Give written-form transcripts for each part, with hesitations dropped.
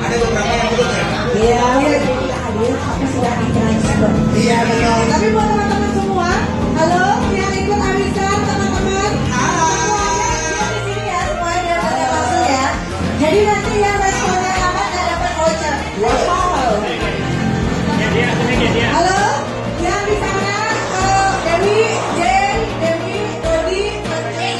Ada beberapa yang belum ya? Iya, kita hadir tapi sudah ditransfer. Iya betul. Tapi buat teman-teman semua, halo yang ikut arisan teman-teman. Semuanya di sini ya, semuanya dapat langsung ya. Jadi nanti yang responnya aman dan dapat voucher. Wow. Halo, yang di sana Dewi, Jen, Dewi, Dodi, orang dia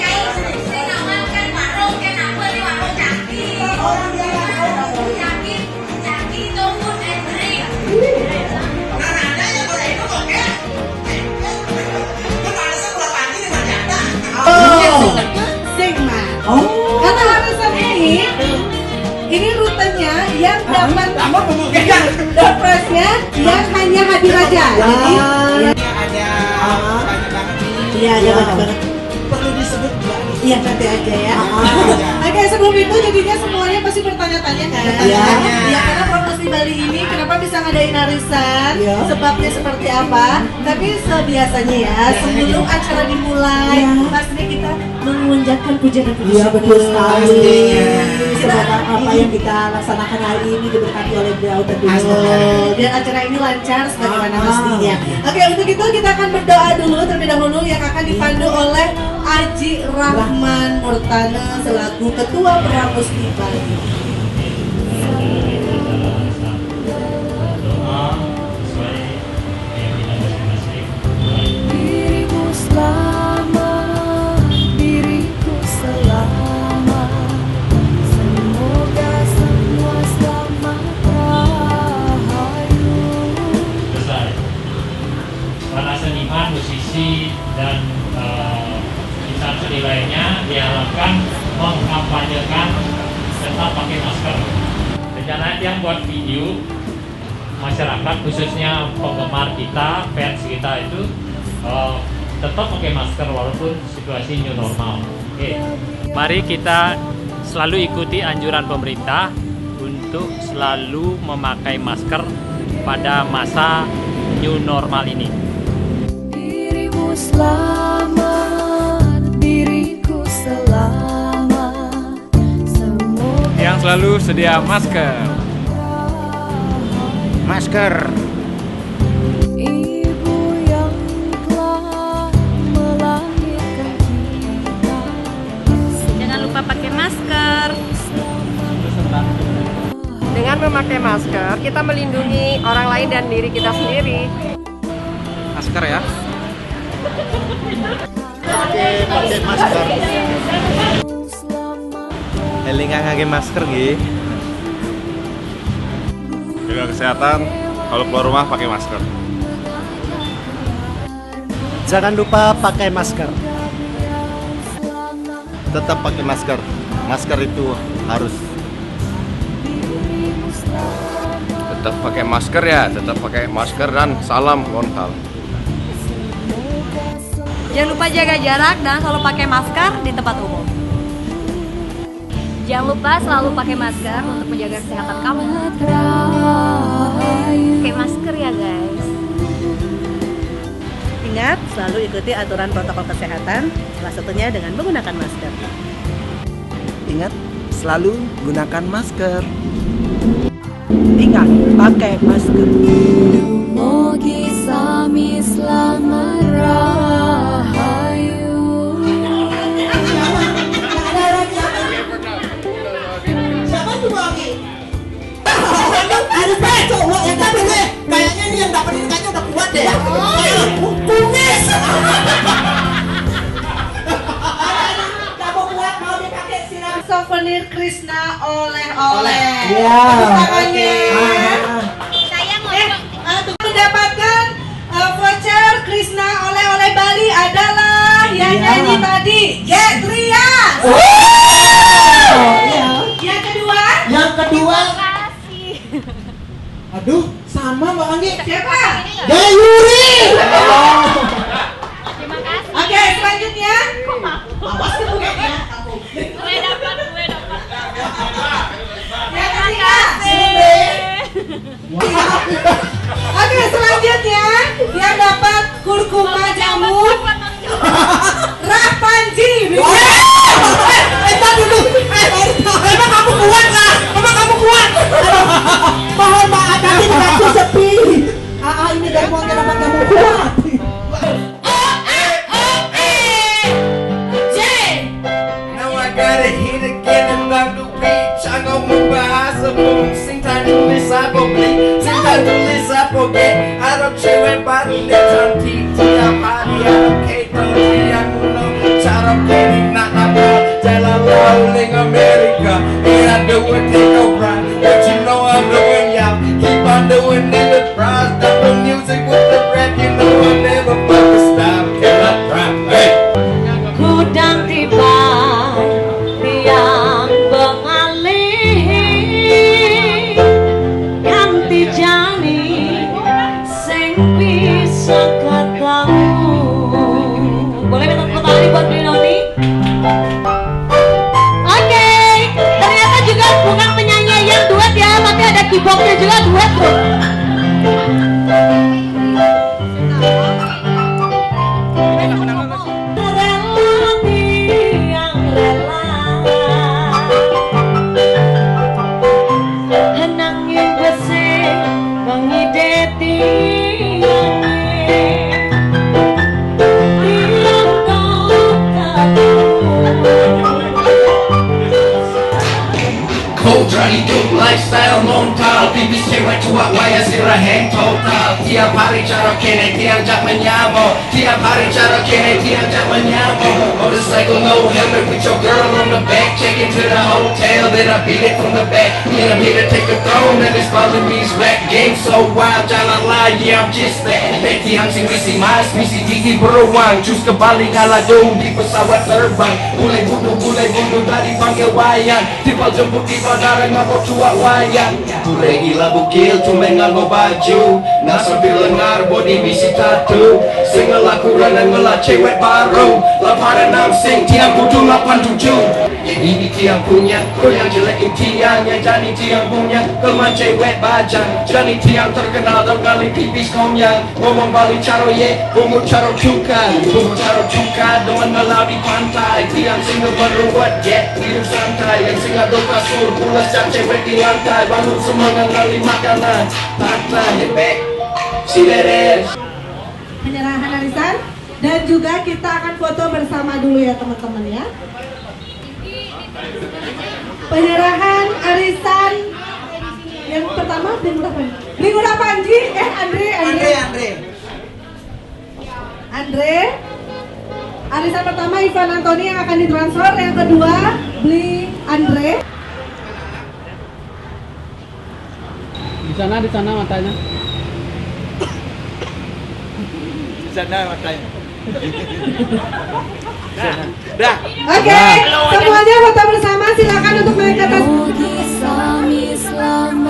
Sigma. Karena arisan ini rutenya yang dapat doorprize-nya yang hanya hadir aja. Jadi ada banyak banget nih. iya ada banyak banget. Perlu disebut nggak? Iya nanti aja ya. Oke sebelum itu jadinya semuanya pasti bertanya-tanya kan? Iya. Ya karena promosi Bali ini kenapa bisa ngadain arisan? Sebabnya seperti apa? Tapi sebiasanya ya sebelum acara dimulai pastinya kita mengucapkan puja dan puji. Iya betul sekali. Kita Apa yang kita laksanakan hari ini diberkati oleh beliau tentunya. biar acara ini lancar sebagaimana mestinya. Oke untuk itu kita akan berdoa dulu terlebih dahulu yang akan dipandu oleh Aji Rahman Murtana selaku Ketua Pramusti Bali. Diriku selamat, diriku selamat. Semoga semua selamat rahayu. Selesai. Para seniman, musisi, dan instansi lainnya diharapkan mengkampanyekan tetap pakai masker. Rencana yang buat video masyarakat khususnya penggemar kita, fans kita itu tetap pakai masker walaupun situasi new normal. Oke, mari kita selalu ikuti anjuran pemerintah untuk selalu memakai masker pada masa new normal ini. Dirimu selamat, diriku selamat. Semoga Yang selalu sedia masker. Masker. Ibu yang telah melahirkan kita. Jangan lupa pakai masker. Dengan Dengan memakai masker, kita melindungi orang lain dan diri kita sendiri. Masker ya. Pakai masker. Elingan ngake masker nggih. Jaga kesehatan, kalau keluar rumah pakai masker. Jangan lupa pakai masker. Tetap pakai masker. Masker itu harus. Tetap pakai masker ya, tetap pakai masker dan salam frontal. Jangan lupa jaga jarak dan selalu pakai masker di tempat umum. Jangan lupa selalu pakai masker untuk menjaga kesehatan kamu. Pakai masker ya guys. Ingat, selalu ikuti aturan protokol kesehatan, salah satunya dengan menggunakan masker. Ingat, selalu gunakan masker. Ingat, pakai masker. Mogi sami selamat rahayu. Siapa tuh lagi? Ada cowok yang dapat gue. Kayaknya ini yang dapat ini kayaknya udah kuat deh. Kumis. Kamu kuat mau dipakai siram souvenir Krishna oleh-oleh. Ya. Tangannya. Untuk mendapatkan voucher Krishna oleh-oleh Bali adalah yang nyanyi tadi, Getrias. Yang kedua. Yang kedua, aduh, sama Mbak Anggi. Siapa? Yuri. Oke, selanjutnya. Awas ke bukanya. Yang ketiga. Oke, selanjutnya yang dapat kurkuma jamu Rapanji. Dulu. Emang kamu kuat lah? Emang kamu kuat? Mohon maaf, nanti dikasih sepi. Ini jamuan kenapa kamu kuat? Now I gotta hit again and love the beach. I'm gonna move my eyes up on sing time to this I believe. Sing time to this I forget. I don't chill and body lips on TT. I'm body, I don't care. Aku know cara pilih nak apa. Jalan rolling America. And I do it, take no pride. But you know I'm doing y'all. Keep on doing it with pride. Stop the music with the rap. You know I'll never fucking stop till I drop. Hey! Gudang tiba tiang bengalih kanthi jani sing bisa ketemu. Boleh minta tepuk tangan buat Brinoni? Oke, ternyata juga bukan penyanyi yang duet ya, tapi ada keyboardnya juga duet tuh. Johnny Duke lifestyle montal Bibis cewek tua waya siraheng total Tiap hari cara kene tiang jak menyamo Tiap hari cara kene tiang jak menyamo Motorcycle no helmet with your girl on the back Check into the hotel then I beat it from the back Then I'm here to take a throne and it's following me's rap game so wild Jalan lah yeah I'm just that Back tiang sing misi mas misi gigi beruang Cus kembali ngaladung di pesawat terbang Bule bunuh tadi panggil wayang Tipal jemput di bandara ngabok cuak wayang Bule gila bukil cuma nganggo baju Nasar bilengar body misi tattoo Sing ngelakuran dan ngelah cewek baru 8-6 sing tiang kudu 87 Ini tiang punya kau yang jelekin tiangnya Jadi tiang punya teman cewek bajang Jadi tiang terkenal dengan pipis komnya Ngomong balik caro ye bungu caro cuka Bungu caro cuka demen melau di pantai Tiang single beruat jet hidup santai Yang singa do kasur pulas jak cewek di lantai Bangun semangat kali makanan Tata back see that ass Penyerahan arisan dan juga kita akan foto bersama dulu ya teman-teman ya. Penyerahan arisan Yang pertama Bringura Panji, Andre. Arisan pertama Ivan Antoni yang akan ditransfer, yang kedua Bli Andre. Di sana matanya. Oke, semuanya foto bersama, silakan untuk naik ke atas. Islam Islam